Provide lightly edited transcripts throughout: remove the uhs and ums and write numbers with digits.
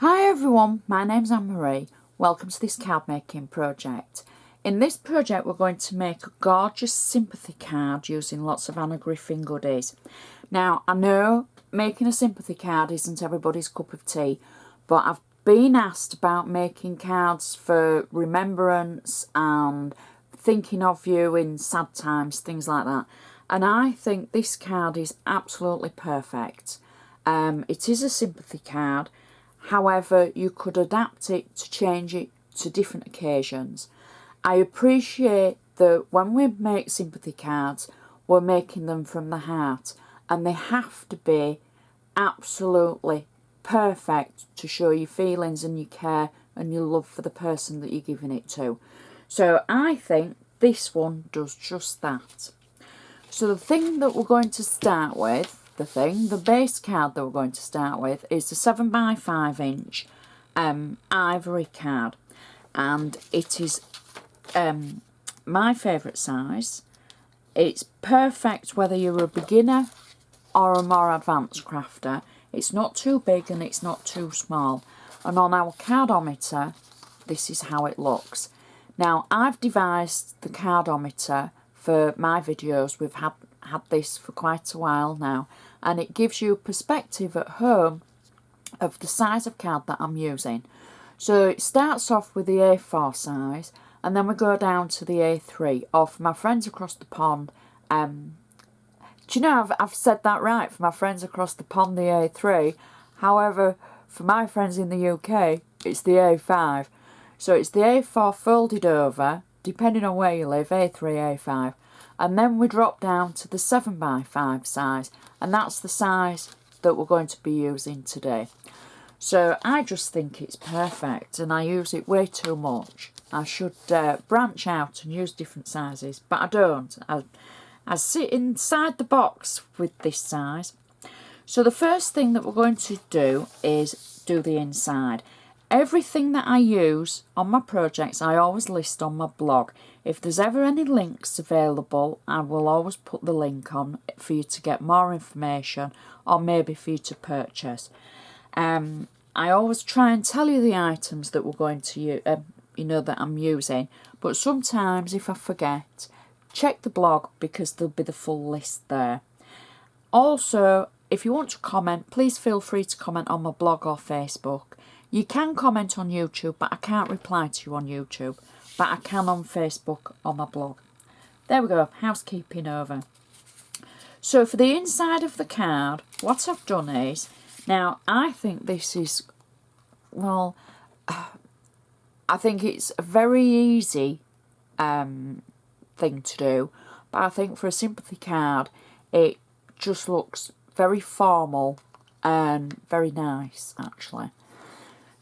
Hi everyone, my name's Anne-Marie. Welcome to this card making project. In this project we're going to make a gorgeous sympathy card using lots of Anna Griffin goodies. Now I know making a sympathy card isn't everybody's cup of tea, but I've been asked about making cards for remembrance and thinking of you in sad times, things like that. And I think this card is absolutely perfect. It is a sympathy card. However, you could adapt it to change it to different occasions. I appreciate that when we make sympathy cards, we're making them from the heart, and they have to be absolutely perfect to show your feelings and your care and your love for the person that you're giving it to. So I think this one does just that. So the thing that we're going to start with, the base card that we're going to start with is the 7x5 inch ivory card, and it is my favourite size. It's perfect whether you're a beginner or a more advanced crafter. It's not too big and it's not too small, and on our cardometer this is how it looks. Now I've devised the cardometer for my videos. We've had this for quite a while now, and it gives you a perspective at home of the size of card that I'm using. So it starts off with the A4 size, and then we go down to the A3, or for my friends across the pond, do you know I've said that right, for my friends across the pond the A3, however for my friends in the UK it's the A5. So it's the A4 folded over, depending on where you live, A3, A5. And then we drop down to the 7x5 size, and that's the size that we're going to be using today. So I just think it's perfect, and I use it way too much. I should branch out and use different sizes, but I don't. I sit inside the box with this size. So the first thing that we're going to do is do the inside. Everything that I use on my projects I always list on my blog. If there's ever any links available, I will always put the link on for you to get more information, or maybe for you to purchase. I always try and tell you the items that we're going to use, that I'm using, but sometimes if I forget, check the blog because there'll be the full list there. Also, if you want to comment, please feel free to comment on my blog or Facebook. You can comment on YouTube, but I can't reply to you on YouTube. But I can on Facebook or my blog. There we go, housekeeping over. So for the inside of the card, what I've done is, now I think this is, well, I think it's a very easy thing to do. But I think for a sympathy card, it just looks very formal and very nice, actually.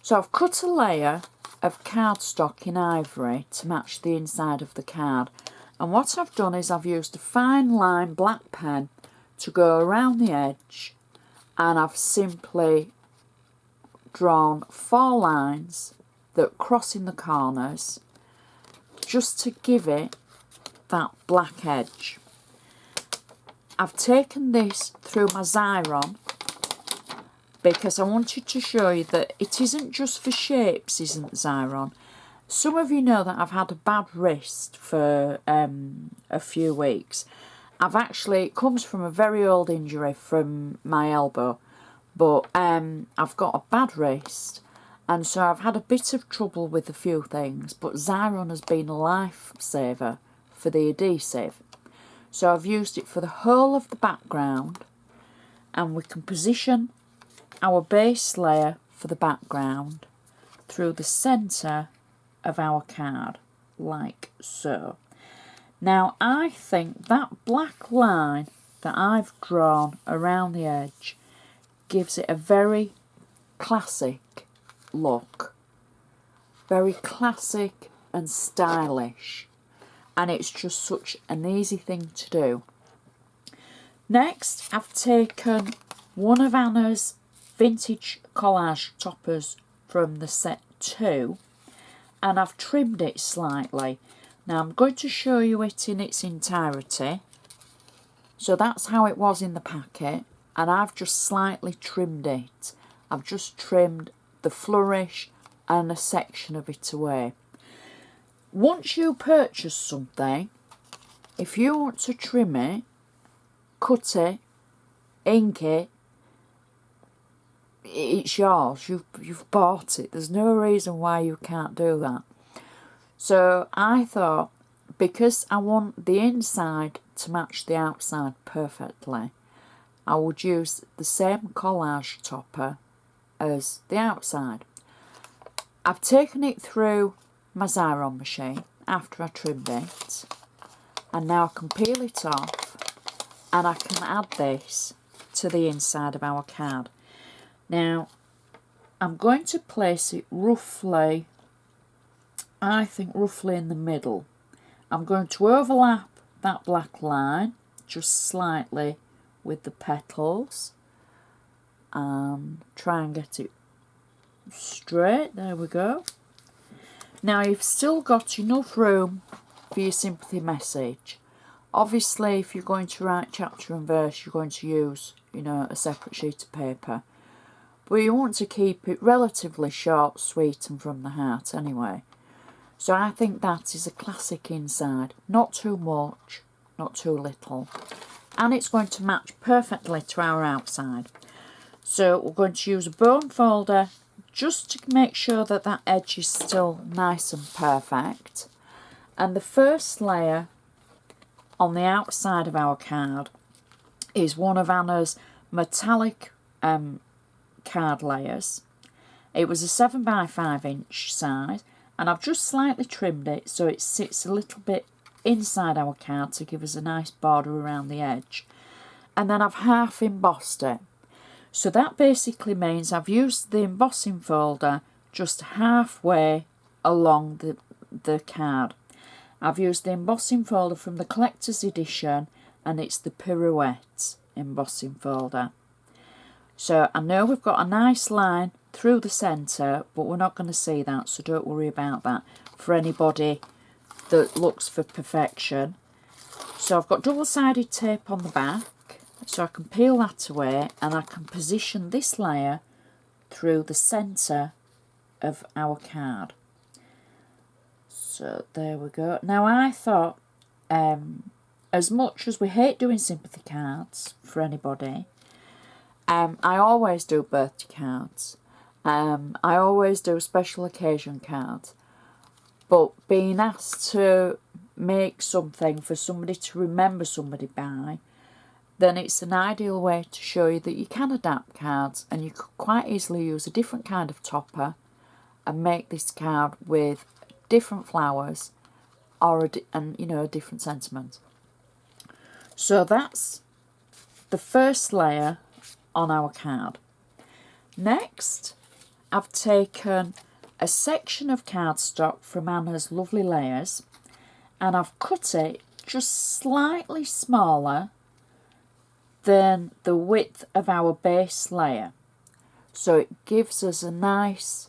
So I've cut a layer of cardstock in ivory to match the inside of the card, and what I've done is I've used a fine line black pen to go around the edge, and I've simply drawn 4 lines that cross in the corners just to give it that black edge. I've taken this through my Xyron because I wanted to show you that it isn't just for shapes, isn't Xyron. Some of you know that I've had a bad wrist for a few weeks. It comes from a very old injury from my elbow, but I've got a bad wrist, and so I've had a bit of trouble with a few things, but Xyron has been a lifesaver for the adhesive. So I've used it for the whole of the background, and we can position our base layer for the background through the centre of our card, like so. Now I think that black line that I've drawn around the edge gives it a very classic look, very classic and stylish, and it's just such an easy thing to do. Next, I've taken one of Anna's vintage collage toppers from the set 2, and I've trimmed it slightly. Now I'm going to show you it in its entirety. So that's how it was in the packet, and I've just slightly trimmed it. I've just trimmed the flourish and a section of it away. Once you purchase something, if you want to trim it, cut it, ink it, it's yours. You've bought it. There's no reason why you can't do that. So I thought, because I want the inside to match the outside perfectly, I would use the same collage topper as the outside. I've taken it through my Xyron machine after I trimmed it, and now I can peel it off and I can add this to the inside of our card. Now I'm going to place it roughly, I think roughly in the middle. I'm going to overlap that black line just slightly with the petals and try and get it straight. There we go. Now you've still got enough room for your sympathy message. Obviously, if you're going to write chapter and verse, you're going to use, you know, a separate sheet of paper. But you want to keep it relatively short, sweet and from the heart anyway. So I think that is a classic inside. Not too much, not too little. And it's going to match perfectly to our outside. So we're going to use a bone folder just to make sure that that edge is still nice and perfect. And the first layer on the outside of our card is one of Anna's metallic card layers. It was a 7 by 5 inch size, and I've just slightly trimmed it so it sits a little bit inside our card to give us a nice border around the edge. And then I've half embossed it. So that basically means I've used the embossing folder just halfway along the card. I've used the embossing folder from the collector's edition, and it's the Pirouette embossing folder. So I know we've got a nice line through the centre, but we're not going to see that, so don't worry about that for anybody that looks for perfection. So I've got double-sided tape on the back, so I can peel that away and I can position this layer through the centre of our card. So there we go. Now I thought, as much as we hate doing sympathy cards for anybody, I always do birthday cards. I always do special occasion cards. But being asked to make something for somebody to remember somebody by, then it's an ideal way to show you that you can adapt cards, and you could quite easily use a different kind of topper and make this card with different flowers or a different sentiment. So that's the first layer on our card. Next, I've taken a section of cardstock from Anna's Lovely Layers, and I've cut it just slightly smaller than the width of our base layer, so it gives us a nice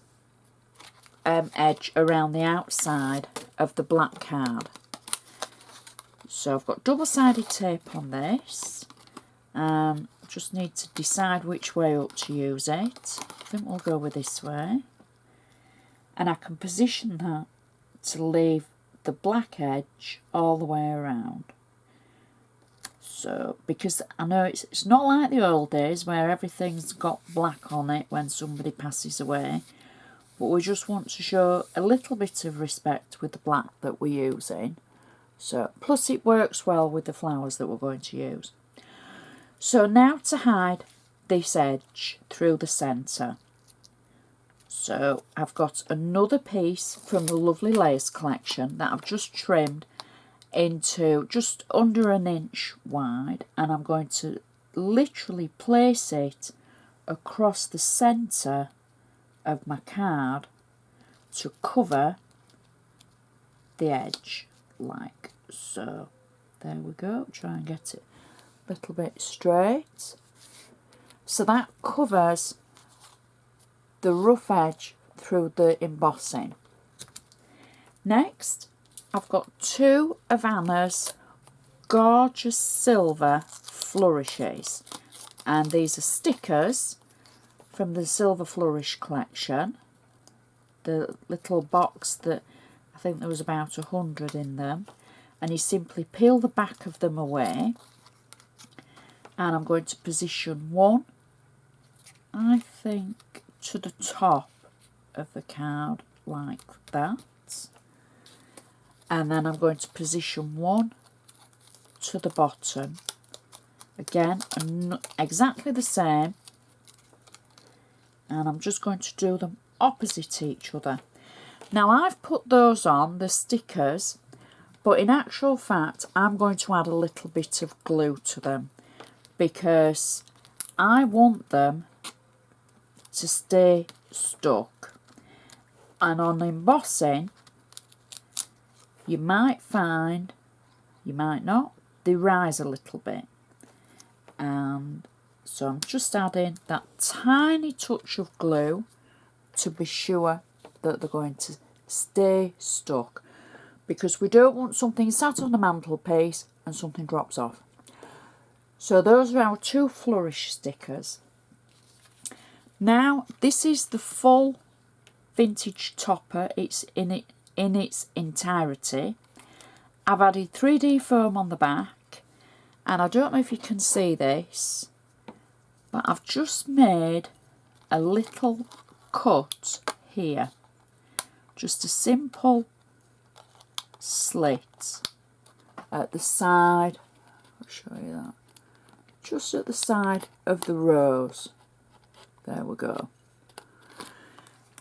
edge around the outside of the black card. So I've got double-sided tape on this, just need to decide which way up to use it. I think we'll go with this way, and I can position that to leave the black edge all the way around. So, because I know it's not like the old days where everything's got black on it when somebody passes away, but we just want to show a little bit of respect with the black that we're using. So, plus it works well with the flowers that we're going to use. So now to hide this edge through the centre. So I've got another piece from the Lovely Layers collection that I've just trimmed into just under an inch wide, and I'm going to literally place it across the centre of my card to cover the edge like so. There we go. Try and get it a little bit straight. So that covers the rough edge through the embossing. Next, I've got two of Anna's gorgeous silver flourishes, and these are stickers from the Silver Flourish collection. The little box that I think there was about 100 in them. And you simply peel the back of them away. And I'm going to position one, I think, to the top of the card like that. And then I'm going to position one to the bottom. Again, exactly the same. And I'm just going to do them opposite each other. Now I've put those on, the stickers, but in actual fact I'm going to add a little bit of glue to them because I want them to stay stuck. And on embossing, you might find, you might not, they rise a little bit. And so I'm just adding that tiny touch of glue to be sure that they're going to stay stuck, because we don't want something sat on the mantelpiece and something drops off. So those are our two flourish stickers. Now this is the full vintage topper. It's in its entirety. I've added 3D foam on the back, and I don't know if you can see this, but I've just made a little cut here. Just a simple slit at the side. I'll show you that. Just at the side of the rose. There we go.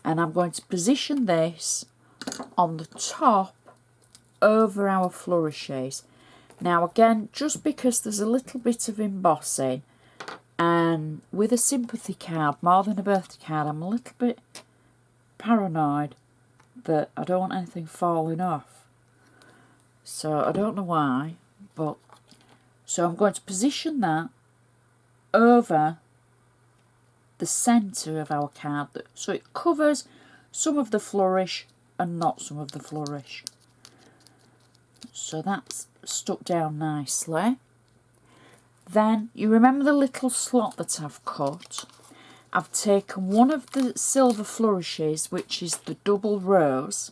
And I'm going to position this on the top over our flourishes. Now again, just because there's a little bit of embossing, and with a sympathy card more than a birthday card, I'm a little bit paranoid that I don't want anything falling off. So I don't know why, but so I'm going to position that over the centre of our card so it covers some of the flourish and not some of the flourish. So that's stuck down nicely. Then you remember the little slot that I've cut. I've taken one of the silver flourishes, which is the double rose.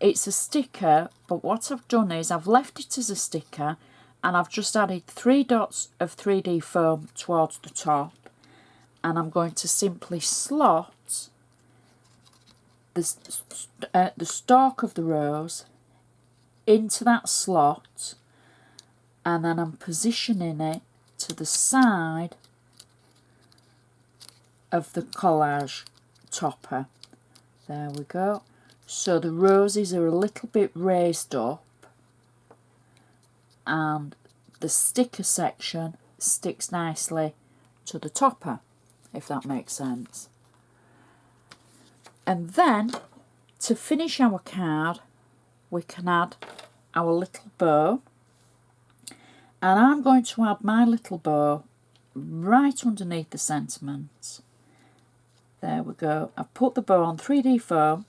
It's a sticker, but what I've done is I've left it as a sticker and I've just added 3 dots of 3D foam towards the top, and I'm going to simply slot the stalk of the rose into that slot, and then I'm positioning it to the side of the collage topper. There we go. So the roses are a little bit raised up and the sticker section sticks nicely to the topper, if that makes sense. And then to finish our card we can add our little bow, and I'm going to add my little bow right underneath the sentiment. There we go. I've put the bow on 3D foam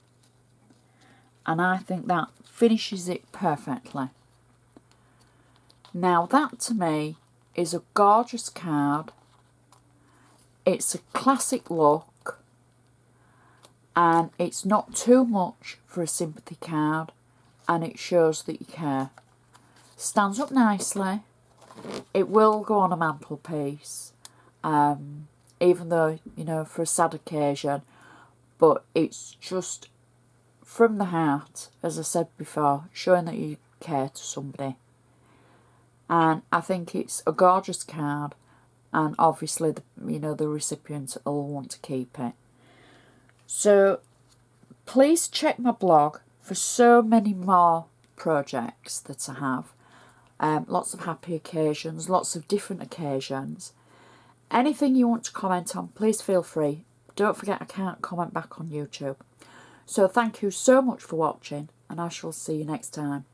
and I think that finishes it perfectly. Now that to me is a gorgeous card. It's a classic look and it's not too much for a sympathy card, and it shows that you care. Stands up nicely. It will go on a mantelpiece, even though, you know, for a sad occasion, but it's just from the heart, as I said before, showing that you care to somebody. And I think it's a gorgeous card, and obviously the recipient will want to keep it. So please check my blog for so many more projects that I have. Lots of happy occasions, lots of different occasions. Anything you want to comment on, please feel free. Don't forget I can't comment back on YouTube. So thank you so much for watching, and I shall see you next time.